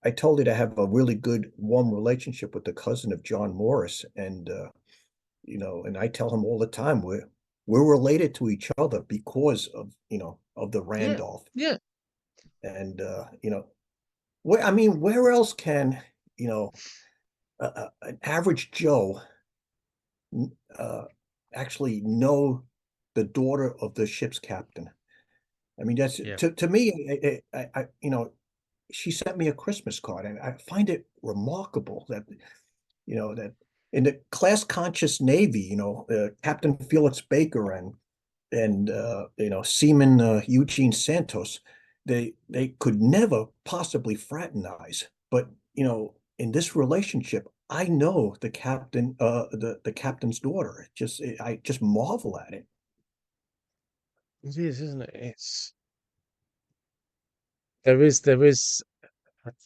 I told you to have a really good, warm relationship with the cousin of John Morris, and and I tell him all the time we're related to each other because of the Yeah, Randolph. yeah, And where else can you know an average Joe uh, actually know the daughter of the ship's captain? I mean, that's yeah. to me. She sent me a Christmas card, and I find it remarkable that that in the class conscious Navy, Captain Felix Baker and Seaman Eugene Santos, they could never possibly fraternize. But in this relationship, I know the captain's daughter. I just marvel at it. It is, isn't it? There is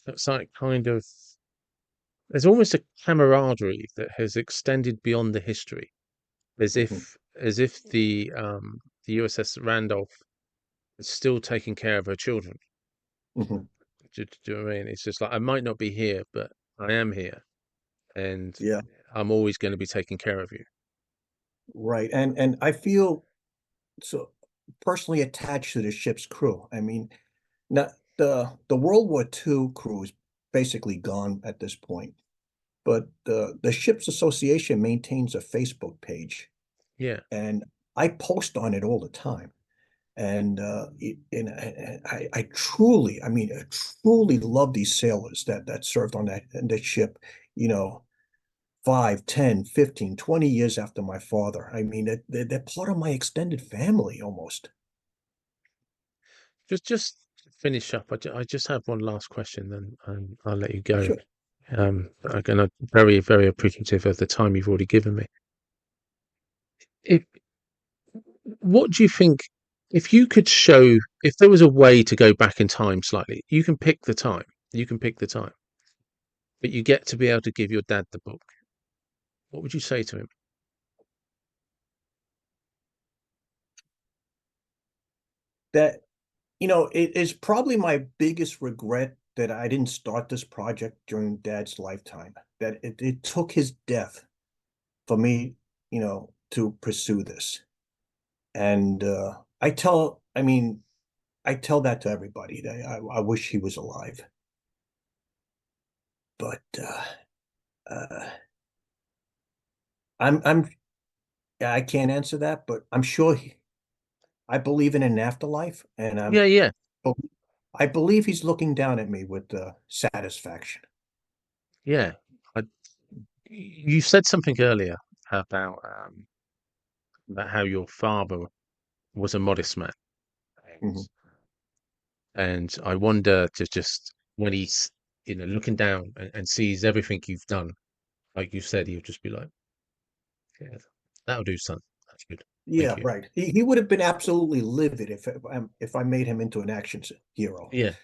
it's like kind of there's almost a camaraderie that has extended beyond the history, as Mhm, if the USS Randolph is still taking care of her children. mhm. Do you know what I mean? It's just like I might not be here, but I am here, and Yeah, I'm always going to be taking care of you. right. And I feel so personally attached to the ship's crew. I mean, not the World War II crew is basically gone at this point, but the ship's association maintains a Facebook page, Yeah, and I post on it all the time. And I truly, I truly love these sailors that served on that ship, you know, 5, 10, 15, 20 years after my father. I mean, they're part of my extended family almost. just to finish up. I just have one last question, then I'll let you go. Sure. Again, I'm very, very appreciative of the time you've already given me. If What do you think if you could show if there was a way to go back in time slightly, you can pick the time. You can pick the time, but you get to be able to give your dad the book. What would you say to him? That, it is probably my biggest regret that I didn't start this project during Dad's lifetime, that it took his death for me, to pursue this. And I tell that to everybody. That I wish he was alive, but uh, I'm I can't answer that, but I'm sure I believe in an afterlife, and Yeah, yeah, I believe he's looking down at me with satisfaction. yeah. I, you said something earlier about um, about how your father was a modest man, and Mhm. I wonder to just when he's looking down and sees everything you've done, like you said, he'll just be like, "Yeah, that'll do, son. That's good. Yeah, Thank you." right. He would have been absolutely livid if I made him into an action hero. Yeah.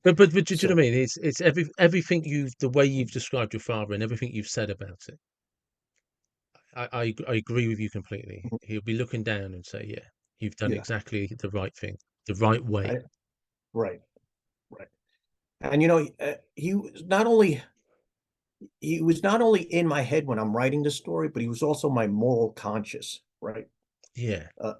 But do you know So what I mean? It's everything the way you've described your father and everything you've said about it. I agree with you completely. He'll be looking down and say, "Yeah, you've done yeah, exactly the right thing, the right way." I right, right. And he was not only in my head when I'm writing the story, but he was also my moral conscience, right? Yeah, Uh,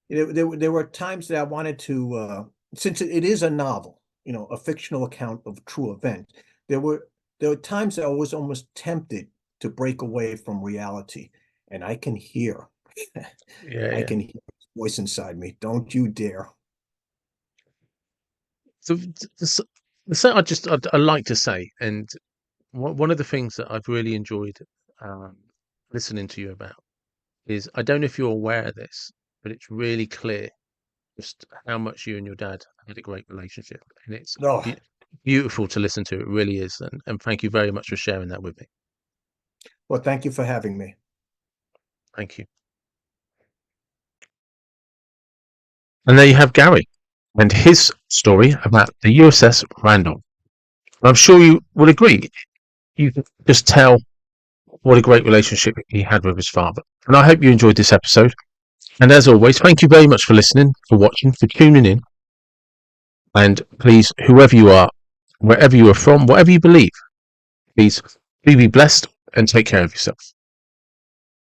there were times that I wanted to, since it is a novel, a fictional account of a true event. There were there were times that I was almost tempted to break away from reality, and I can hear, yeah, I yeah. can hear his voice inside me. Don't you dare. So I like to say, and one of the things that I've really enjoyed um, listening to you about is I don't know if you're aware of this, but it's really clear. just how much you and your dad had a great relationship, and it's Oh, beautiful to listen to. It really is, and thank you very much for sharing that with me. well, thank you for having me. Thank you. And there you have Gary and his story about the USS Randolph. I'm sure you will agree. You can just tell what a great relationship he had with his father. And I hope you enjoyed this episode. And as always, thank you very much for listening, for watching, for tuning in. And please, whoever you are, wherever you are from, whatever you believe, please be blessed and take care of yourself.